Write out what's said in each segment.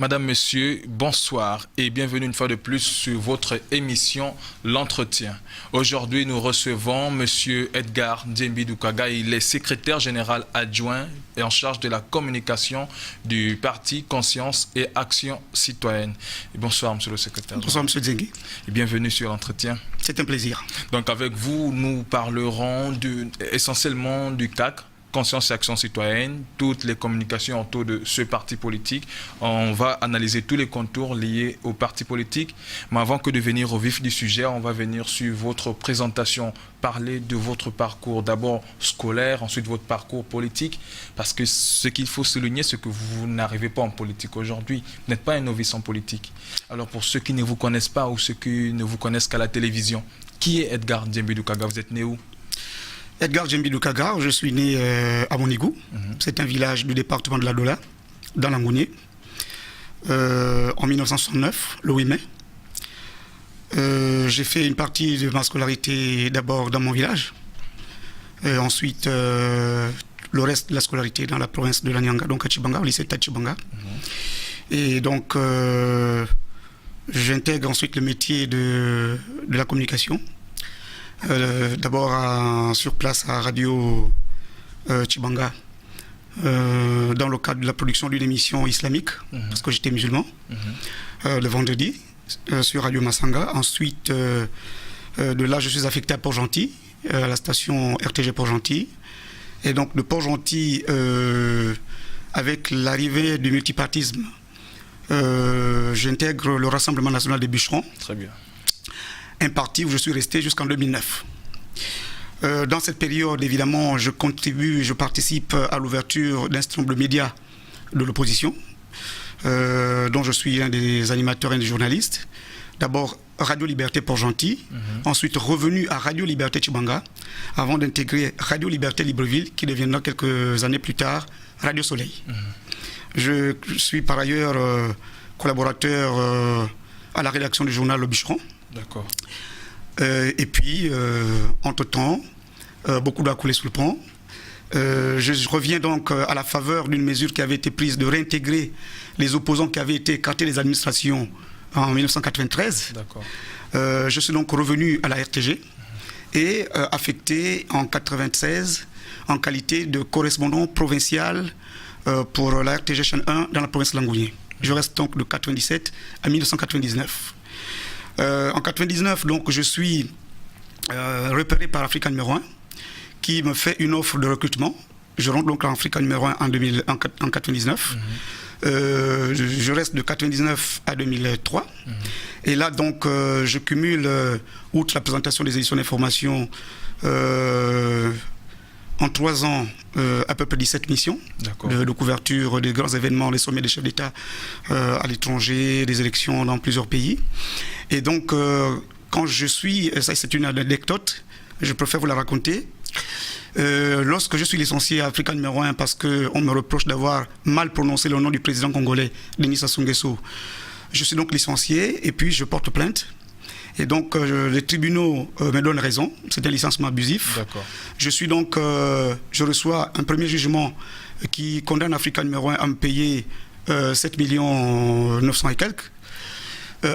Madame, Monsieur, bonsoir et bienvenue une fois de plus sur votre émission L'Entretien. Aujourd'hui, nous recevons Monsieur Edgar Ndiembi Doukaga. Il est secrétaire général adjoint et en charge de la communication du parti Conscience et Action Citoyenne. Et bonsoir, Monsieur le secrétaire. Bonsoir, Monsieur Ndiembi. Et bienvenue sur L'Entretien. C'est un plaisir. Donc, avec vous, nous parlerons essentiellement du CAC. Conscience et Action Citoyenne, toutes les communications autour de ce parti politique. On va analyser tous les contours liés au parti politique. Mais avant que de venir au vif du sujet, on va venir sur votre présentation, parler de votre parcours, d'abord scolaire, ensuite votre parcours politique. Parce que ce qu'il faut souligner, c'est que vous n'arrivez pas en politique aujourd'hui. Vous n'êtes pas un novice en politique. Alors pour ceux qui ne vous connaissent pas ou ceux qui ne vous connaissent qu'à la télévision, qui est Edgar Ndiembi Doukaga? Vous êtes né où? Edgar Ndiembi Doukaga, je suis né à Monigou. C'est un village du département de la Dola, dans l'Angounier, en 1969, le 8 mai. J'ai fait une partie de ma scolarité d'abord dans mon village. Ensuite, le reste de la scolarité dans la province de l'Anyanga, donc à Tchibanga, au lycée de Tchibanga. Et donc, j'intègre ensuite le métier de la communication. D'abord sur place à Radio Tchibanga, dans le cadre de la production d'une émission islamique, parce que j'étais musulman, le vendredi, sur Radio Massanga. Ensuite, de là, je suis affecté à Port-Gentil, à la station RTG Port-Gentil. Et donc, de Port-Gentil, avec l'arrivée du multipartisme, j'intègre le Rassemblement national des bûcherons. Très bien. Un parti où je suis resté jusqu'en 2009. Dans cette période, évidemment, je participe à l'ouverture d'un certain nombre de médias de l'opposition, dont je suis un des animateurs et des journalistes. D'abord, Radio Liberté Port-Gentil, ensuite revenu à Radio Liberté Tchibanga, avant d'intégrer Radio Liberté Libreville, qui deviendra quelques années plus tard Radio Soleil. Je suis par ailleurs collaborateur à la rédaction du journal Le Bûcheron. D'accord. Et puis, entre-temps, beaucoup doit couler sous le pont. Je reviens donc à la faveur d'une mesure qui avait été prise de réintégrer les opposants qui avaient été écartés des administrations en 1993. D'accord. Je suis donc revenu à la RTG et affecté en 1996 en qualité de correspondant provincial pour la RTG chaîne 1 dans la province de l'Angounier. Je reste donc de 1997 à 1999. En 1999, donc, je suis repéré par Africa numéro 1, qui me fait une offre de recrutement. Je rentre donc en Africa numéro 1 en 1999. Je reste de 1999 à 2003. Et là, donc, je cumule, outre la présentation des éditions d'information, en 3 ans, à peu près 17 missions de couverture des grands événements, les sommets des chefs d'État à l'étranger, des élections dans plusieurs pays. Et donc, quand je suis, ça c'est une anecdote, je préfère vous la raconter, lorsque je suis licencié à Africa numéro 1 parce qu'on me reproche d'avoir mal prononcé le nom du président congolais, Denis Sassou Nguesso, je suis donc licencié et puis je porte plainte. Et donc, les tribunaux me donnent raison. C'est un licenciement abusif. Je suis donc, je reçois un premier jugement qui condamne Africa numéro 1 à me payer 7 900 000 et quelques.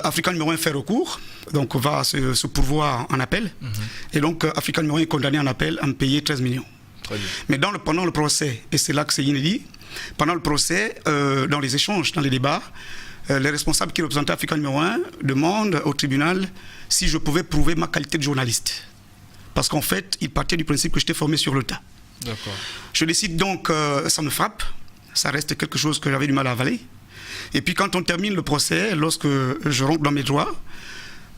Africa numéro 1 fait recours, donc va se pourvoir en appel. Et donc, Africa numéro 1 est condamné en appel à me payer 13 millions. Très bien. Mais pendant le procès, et c'est là que c'est inédit, pendant le procès, dans les échanges, dans les débats, les responsables qui représentaient Africa numéro 1 demandent au tribunal si je pouvais prouver ma qualité de journaliste. Parce qu'en fait, ils partaient du principe que j'étais formé sur le tas. Je décide donc, ça me frappe, ça reste quelque chose que j'avais du mal à avaler. Et puis quand on termine le procès, lorsque je rentre dans mes droits,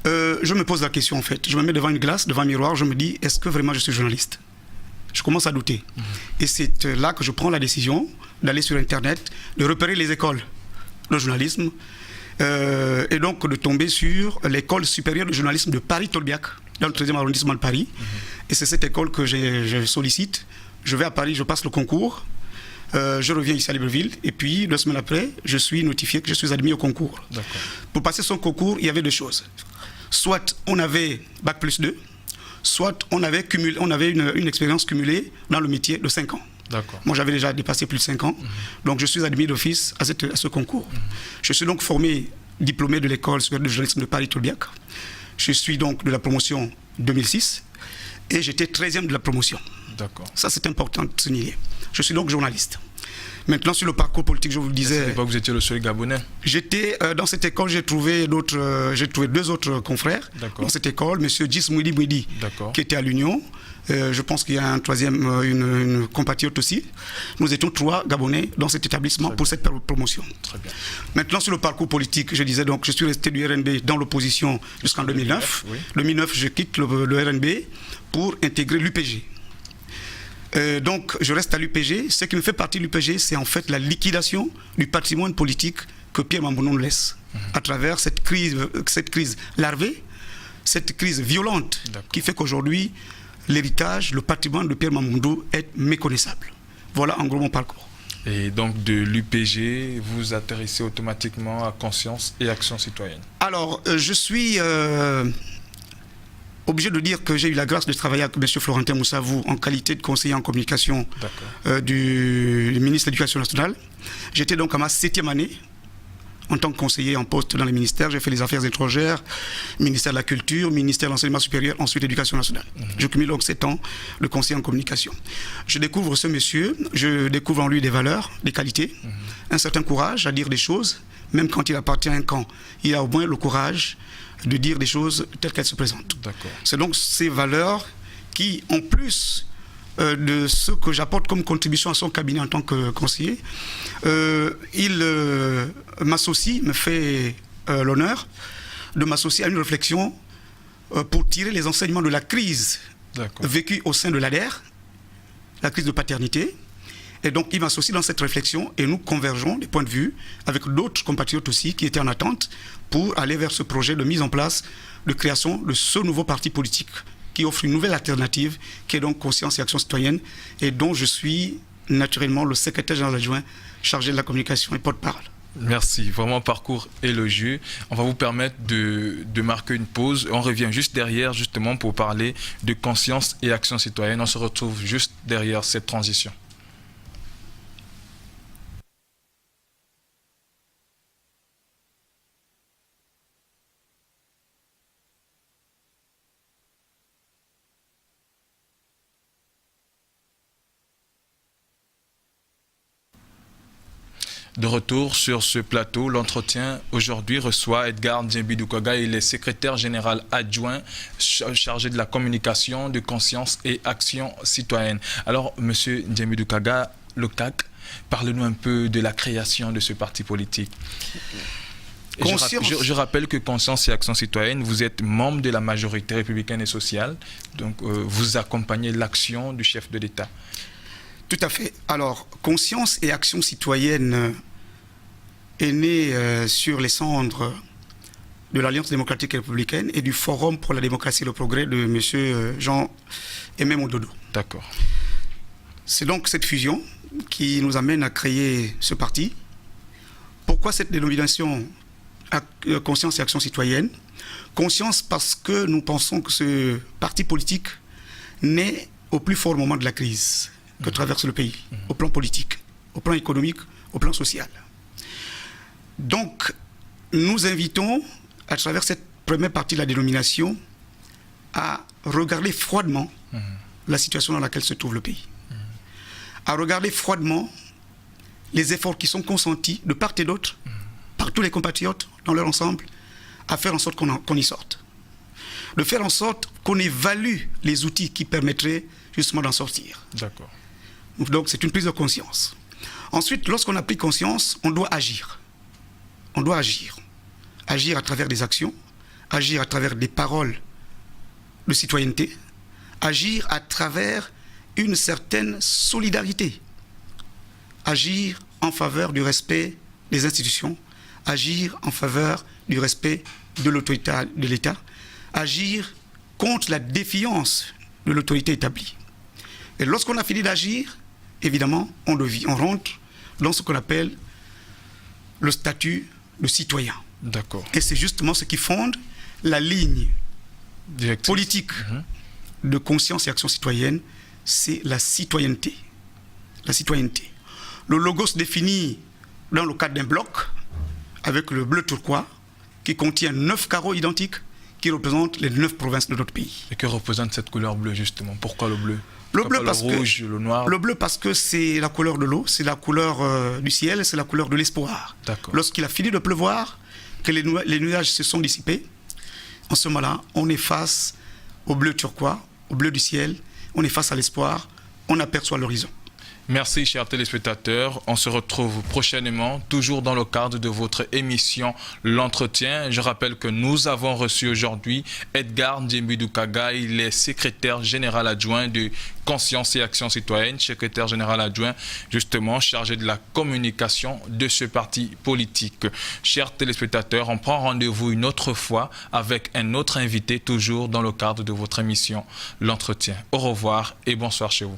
je me pose la question en fait. Je me mets devant une glace, devant un miroir, je me dis, est-ce que vraiment je suis journaliste? Je commence à douter. Et c'est là que je prends la décision d'aller sur Internet, de repérer les écoles de journalisme, et donc de tomber sur l'école supérieure de journalisme de Paris-Tolbiac, dans le 13e arrondissement de Paris. Et c'est cette école que je sollicite. Je vais à Paris, je passe le concours, je reviens ici à Libreville, et puis 2 semaines après, je suis notifié que je suis admis au concours. Pour passer son concours, il y avait 2 choses. Soit on avait Bac+2, soit on avait une expérience cumulée dans le métier de 5 ans. Moi, j'avais déjà dépassé plus de 5 ans. Donc, je suis admis d'office à ce concours. Je suis donc formé, diplômé de l'école supérieure de journalisme de Paris-Tolbiac. Je suis donc de la promotion 2006 et j'étais 13e de la promotion. Ça, c'est important de souligner. Je suis donc journaliste. Maintenant, sur le parcours politique, je vous le disais... À l'époque, vous étiez le seul Gabonais? J'étais dans cette école, j'ai trouvé 2 autres confrères. Dans cette école, M. Djis Mouidi, qui était à l'Union. Je pense qu'il y a un troisième, une compatriote aussi. Nous étions 3 Gabonais dans cet établissement pour cette promotion. Très bien. Maintenant, sur le parcours politique, je disais donc, je suis resté du RNB dans l'opposition jusqu'en 2009. En 2009, je quitte le RNB pour intégrer l'UPG. Donc, je reste à l'UPG. Ce qui me fait partie de l'UPG, c'est en fait la liquidation du patrimoine politique que Pierre Mamboundou nous laisse à travers cette crise larvée, cette crise violente qui fait qu'aujourd'hui, l'héritage, le patrimoine de Pierre Mamboundou est méconnaissable. Voilà en gros mon parcours. Et donc, de l'UPG, vous atterrissez automatiquement à Conscience et Action Citoyenne? Alors, je suis... obligé de dire que j'ai eu la grâce de travailler avec M. Florentin Moussavou en qualité de conseiller en communication du ministre de l'Éducation nationale. J'étais donc à ma 7e année en tant que conseiller en poste dans les ministères. J'ai fait les affaires étrangères, ministère de la Culture, ministère de l'Enseignement supérieur, ensuite l'Éducation nationale. Je cumule donc 7 ans de conseiller en communication. Je découvre ce monsieur, je découvre en lui des valeurs, des qualités, un certain courage à dire des choses, même quand il appartient à un camp. Il a au moins le courage de dire des choses telles qu'elles se présentent. C'est donc ces valeurs qui, en plus de ce que j'apporte comme contribution à son cabinet en tant que conseiller, il m'associe, me fait l'honneur de m'associer à une réflexion pour tirer les enseignements de la crise vécue au sein de l'ADER, la crise de paternité. Et donc, il m'associe dans cette réflexion et nous convergeons des points de vue avec d'autres compatriotes aussi qui étaient en attente pour aller vers ce projet de mise en place, de création de ce nouveau parti politique qui offre une nouvelle alternative, qui est donc Conscience et Action Citoyenne, et dont je suis naturellement le secrétaire général adjoint chargé de la communication et porte-parole. Merci, vraiment parcours élogieux. On va vous permettre de marquer une pause. On revient juste derrière justement pour parler de Conscience et Action Citoyenne. On se retrouve juste derrière cette transition. De retour sur ce plateau, l'entretien aujourd'hui reçoit Edgar Djembi-Doukaga. Il est secrétaire général adjoint chargé de la communication, de Conscience et Action Citoyenne. Alors, monsieur Djembi-Doukaga, le CAC, parlez-nous un peu de la création de ce parti politique. Je rappelle que Conscience et Action Citoyenne, vous êtes membre de la majorité républicaine et sociale, donc vous accompagnez l'action du chef de l'État. Tout à fait. Alors, Conscience et Action Citoyenne est née sur les cendres de l'Alliance démocratique et républicaine et du Forum pour la démocratie et le progrès de M. Jean-Aimé Mondodo. D'accord. C'est donc cette fusion qui nous amène à créer ce parti. Pourquoi cette dénomination Conscience et Action Citoyenne? Conscience parce que nous pensons que ce parti politique naît au plus fort moment de la crise que traverse le pays, au plan politique, au plan économique, au plan social. Donc, nous invitons, à travers cette première partie de la dénomination, à regarder froidement la situation dans laquelle se trouve le pays. À regarder froidement les efforts qui sont consentis de part et d'autre, par tous les compatriotes dans leur ensemble, à faire en sorte qu'on y sorte. De faire en sorte qu'on évalue les outils qui permettraient justement d'en sortir. D'accord. Donc c'est une prise de conscience. Ensuite, lorsqu'on a pris conscience, on doit agir. On doit agir. Agir à travers des actions, agir à travers des paroles de citoyenneté, agir à travers une certaine solidarité, agir en faveur du respect des institutions, agir en faveur du respect de l'autorité de l'État, agir contre la défiance de l'autorité établie. Et lorsqu'on a fini d'agir, évidemment, on rentre dans ce qu'on appelle le statut de citoyen. D'accord. Et c'est justement ce qui fonde la ligne politique de Conscience et Action Citoyenne, c'est la citoyenneté. la citoyenneté. Le logo se définit dans le cadre d'un bloc avec le bleu turquoise qui contient 9 carreaux identiques qui représentent les 9 provinces de notre pays. Et que représente cette couleur bleue justement? Pourquoi le bleu? Le bleu, parce le rouge, le noir? Le bleu parce que c'est la couleur de l'eau, c'est la couleur du ciel, c'est la couleur de l'espoir. Lorsqu'il a fini de pleuvoir, que les nuages se sont dissipés, en ce moment-là, on est face au bleu turquoise, au bleu du ciel, on est face à l'espoir, on aperçoit l'horizon. Merci, chers téléspectateurs. On se retrouve prochainement, toujours dans le cadre de votre émission L'Entretien. Je rappelle que nous avons reçu aujourd'hui Edgar Ndiembidou-Kagaï, il est secrétaire général adjoint de Conscience et Action Citoyenne, secrétaire général adjoint justement chargé de la communication de ce parti politique. Chers téléspectateurs, on prend rendez-vous une autre fois avec un autre invité, toujours dans le cadre de votre émission L'Entretien. Au revoir et bonsoir chez vous.